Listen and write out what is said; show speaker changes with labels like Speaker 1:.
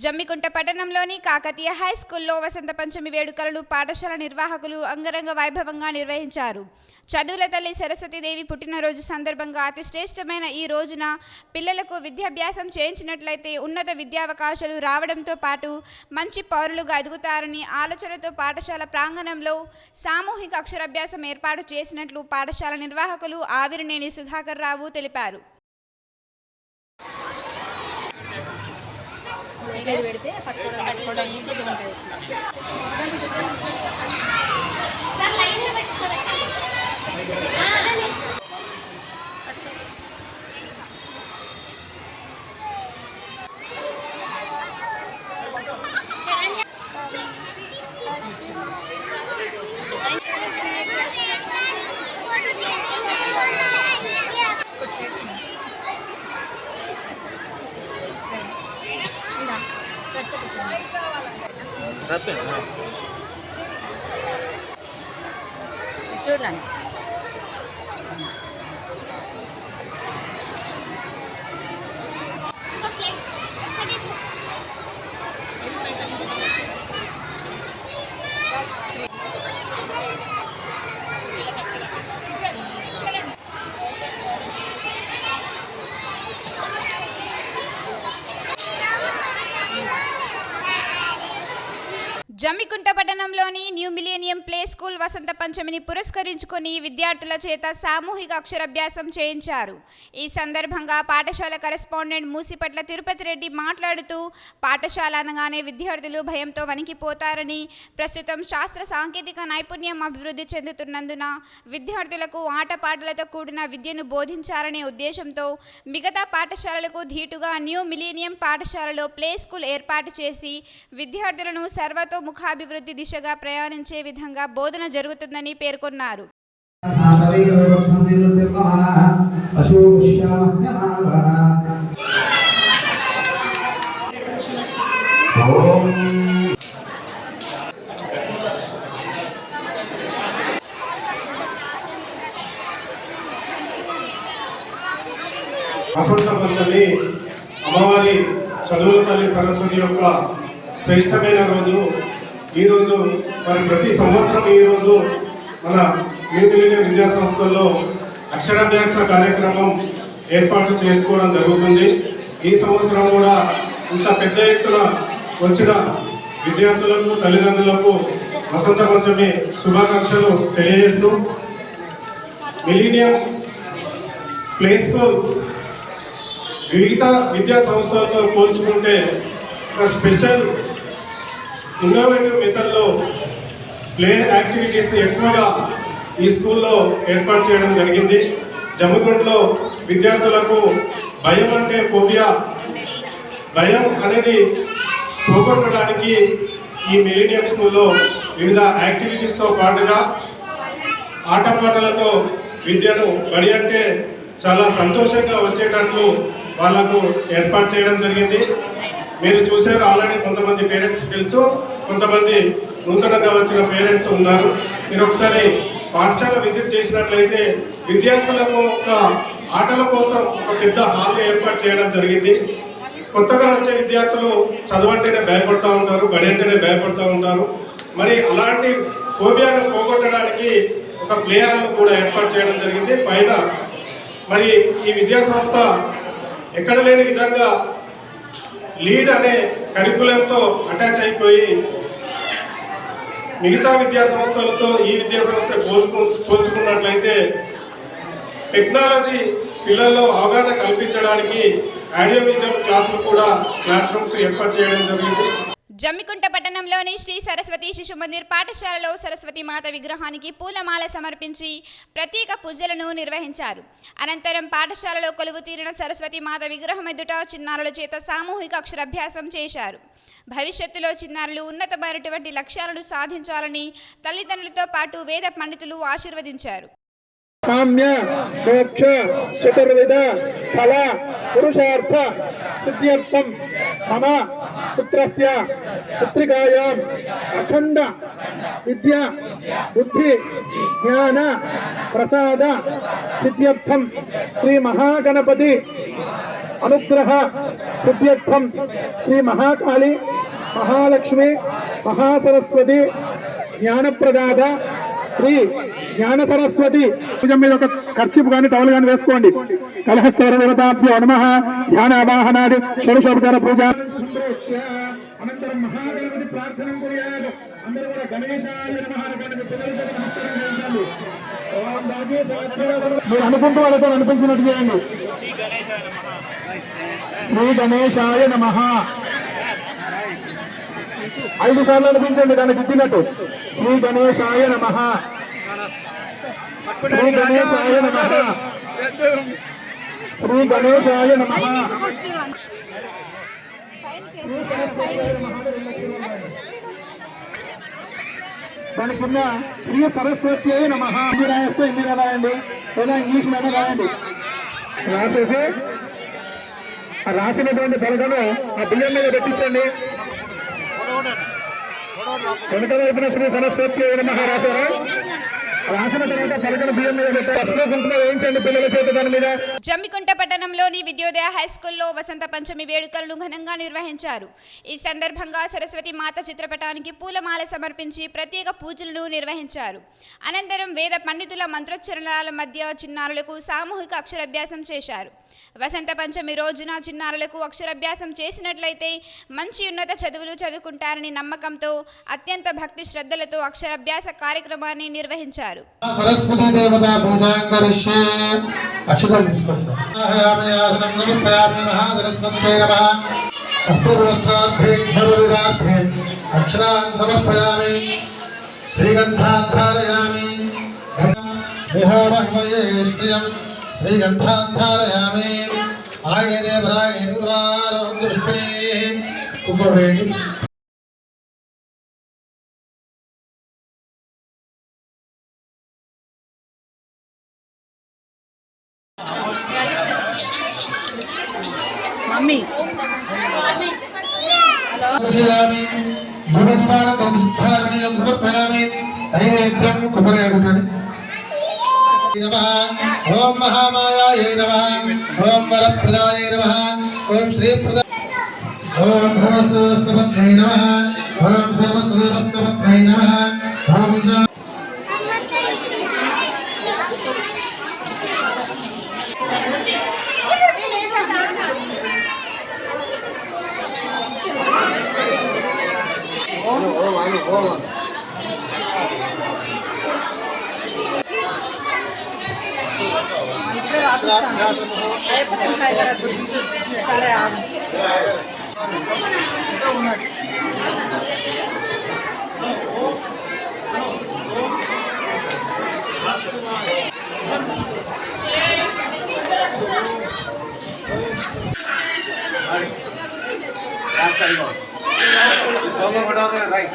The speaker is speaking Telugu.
Speaker 1: జమ్మికుంట పట్టణంలోని కాకతీయ హై స్కూల్లో వసంత పంచమి వేడుకలను పాఠశాల నిర్వాహకులు అంగరంగ వైభవంగా నిర్వహించారు. చదువుల తల్లి సరస్వతీదేవి పుట్టినరోజు సందర్భంగా అతి శ్రేష్టమైన ఈ రోజున పిల్లలకు విద్యాభ్యాసం చేయించినట్లయితే ఉన్నత విద్యావకాశాలు రావడంతో పాటు మంచి పౌరులుగా ఎదుగుతారని ఆలోచనతో పాఠశాల ప్రాంగణంలో సామూహిక అక్షరాభ్యాసం ఏర్పాటు చేసినట్లు పాఠశాల నిర్వాహకులు ఆవిరినేని సుధాకర్ రావు తెలిపారు.
Speaker 2: పెడితే పట్టుకోవడం ఈజీగా ఉంటుంది. చూడండి
Speaker 1: జమ్మికుంట పట్టణంలోని న్యూ మిలేనియం ప్లే స్కూల్ వసంత పంచమిని పురస్కరించుకొని విద్యార్థుల చేత సామూహిక అక్షరాభ్యాసం చేయించారు. ఈ సందర్భంగా పాఠశాల కరెస్పాండెంట్ మూసిపట్ల తిరుపతి రెడ్డి మాట్లాడుతూ పాఠశాల అనగానే విద్యార్థులు భయంతో వణికిపోతారని, ప్రస్తుతం శాస్త్ర సాంకేతిక నైపుణ్యం అభివృద్ధి చెందుతున్నందున విద్యార్థులకు ఆటపాటలతో కూడిన విద్యను బోధించాలనే ఉద్దేశంతో మిగతా పాఠశాలలకు ధీటుగా న్యూ మిలేనియం పాఠశాలలో ప్లే స్కూల్ ఏర్పాటు చేసి విద్యార్థులను సర్వతో ముఖాభివృద్ధి దిశగా ప్రయాణించే విధంగా బోధన జరుగుతుందని పేర్కొన్నారు.
Speaker 3: వసంత పంచమి అమ్మవారి చదువుల తల్లి సరస్వతి యొక్క శ్రేష్టమైన రోజు. ఈరోజు మరి ప్రతి సంవత్సరం ఈరోజు మన న్యూ మిలేనియం విద్యా సంస్థల్లో అక్షరాభ్యాస కార్యక్రమం ఏర్పాటు చేసుకోవడం జరుగుతుంది. ఈ సంవత్సరం కూడా ఇంత పెద్ద ఎత్తున వచ్చిన విద్యార్థులకు, తల్లిదండ్రులకు వసంత పంచమి శుభాకాంక్షలు తెలియజేస్తూ, మిలేనియం ప్లే స్కూల్ వివిధ విద్యా సంస్థలతో పోల్చుకుంటే ఒక స్పెషల్ ఇన్నోవేటివ్ మెథడ్లో ప్లే యాక్టివిటీస్ ఎక్కువగా ఈ స్కూల్లో ఏర్పాటు చేయడం జరిగింది. జమ్మికుంటలో విద్యార్థులకు భయం అంటే ఫోబియా, భయం అనేది పోగొట్టడానికి ఈ మిలేనియం స్కూల్లో వివిధ యాక్టివిటీస్తో పాటుగా ఆటపాటలతో విద్యను బడి అంటే చాలా సంతోషంగా వచ్చేటట్లు వాళ్లకు ఏర్పాటు చేయడం జరిగింది. మీరు చూసారు, ఆల్రెడీ కొంతమంది పేరెంట్స్ తెలుసు, కొంతమంది నూతనంగా వచ్చిన పేరెంట్స్ ఉన్నారు. మీరు ఒకసారి పాఠశాల విజిట్ చేసినట్లయితే విద్యార్థులకు ఒక ఆటల కోసం ఒక పెద్ద హాల్ ఏర్పాటు చేయడం జరిగింది. కొత్తగా వచ్చే విద్యార్థులు చదువంటేనే భయపడుతూ ఉంటారు, బడి అంటేనే భయపడుతూ ఉంటారు. మరి అలాంటి ఫోబియాను పోగొట్టడానికి ఒక ప్లే హాల్ను కూడా ఏర్పాటు చేయడం జరిగింది. పైన మరి ఈ విద్యా సంస్థ ఎక్కడ లేని విధంగా లీడ్ అనే కరికులంతో అటాచ్ అయిపోయి మిగతా విద్యా సంస్థలతో ఈ విద్యా సంస్థ పోల్చుకున్నట్లయితే టెక్నాలజీ పిల్లల్లో అవగాహన కల్పించడానికి ఆడియో విజువల్ క్లాసులు కూడా క్లాస్ రూమ్స్ ఏర్పాటు చేయడం జరిగింది.
Speaker 1: జమ్మికుంట పట్టణంలోని శ్రీ సరస్వతి శిశు మందిర్ పాఠశాలలో సరస్వతి మాత విగ్రహానికి పూలమాల సమర్పించి ప్రత్యేక పూజలను నిర్వహించారు. అనంతరం పాఠశాలలో కొలువు తీరిన సరస్వతి మాత విగ్రహం ఎదుట చిన్నారుల చేత సామూహిక అక్షరాభ్యాసం చేశారు. భవిష్యత్తులో చిన్నారులు ఉన్నతమైనటువంటి లక్ష్యాలను సాధించాలని తల్లిదండ్రులతో పాటు వేద పండితులు ఆశీర్వదించారు.
Speaker 4: కామ్య మోక్ష చతుర్విధ ఫల పురుషార్థ సిద్ధ్యర్థం మమ పుత్రస్య పుత్రికాయాం అఖండ విద్యా బుద్ధి జ్ఞాన ప్రసాద సిద్ధ్యర్థం శ్రీ మహాగణపతి అనుగ్రహ సిద్ధ్యర్థం శ్రీ మహాకాళి మహాలక్ష్మి మహాసరస్వతి జ్ఞానప్రదాత శ్రీ జ్ఞాన సరస్వతి భుజం మీద ఒక ఖర్చు కానీ టవల్ కానీ వేసుకోండి. కలహస్తర దేవతాభ్యో నమః ధ్యానావాహనాది షోడశోపచార పూజ అనంతరం మహాగణపతి ప్రార్థన కొనియాలి. అందరూ కూడా గణేశాయ నమః అని పిల్లలతో నమస్కారం చేయండి. మీరు అనుకుంటూ వాళ్ళతో అనిపించినట్టు చేయండి. శ్రీ గణేశాయ నమః 5 సార్లు అనిపించండి దాన్ని దిద్దినట్టు. శ్రీ గణేశాయ నమః, శ్రీ గణేశాయ నమః, శ్రీ గణేశాయ నమః. దాని కింద శ్రీ సరస్వతి నమః రాస్తే హిందీలో రాయండి లేదా ఇంగ్లీష్ లోనే రాయండి. రాసేసి ఆ రాసినటువంటి పలకను ఆ బియ్యం మీద పెట్టించండి. వెనుక వైపున శ్రీ సరస్వతి నమః రాశారా? రాసిన తర్వాత పలకను బియ్యం మీద పెట్టారు. వేయించండి పిల్లల చేత దాని మీద.
Speaker 1: జమ్మికుంట పట్టణంలోని విద్యోదయ హైస్కూల్లో వసంత పంచమి వేడుకలను ఘనంగా నిర్వహించారు. ఈ సందర్భంగా సరస్వతి మాత చిత్రపటానికి పూలమాల సమర్పించి ప్రత్యేక పూజలను నిర్వహించారు. అనంతరం వేద పండితుల మంత్రోచ్చరణల మధ్య చిన్నారులకు సామూహిక అక్షరాభ్యాసం చేశారు. వసంత పంచమి రోజున చిన్నారులకు అక్షరాభ్యాసం చేసినట్లయితే మంచి ఉన్నత చదువులు చదువుకుంటారని నమ్మకంతో అత్యంత భక్తి శ్రద్ధలతో అక్షరాభ్యాస కార్యక్రమాన్ని నిర్వహించారు.
Speaker 5: సరస్వతి దేవతా పూజాంకరిష్యే అక్షరాలు తీసుకోండి సార్. ఆయామయాసనం నమః సరస్వత్యై నమః వస్త్రవస్త్రార్థే అక్షరాన్ సమర్పయామి శ్రీగంధాన్ ధారయామి దేహోమహ్మయే శ్రియం శ్రీగంధాన్ ధారయామి ఆగే దేవరాగే దుర్వారం దృష్టిని కుక్కవేండి.
Speaker 2: మమ్మీ
Speaker 5: ఓం మహామాయాయై నమః ఓం వరప్రదాయై నమః ఓం శ్రీప్రద ఓం భవస్వస్వత్యై నమః ఓం సర్వస్వస్వత్యై నమః ఓం
Speaker 2: సరే
Speaker 5: right.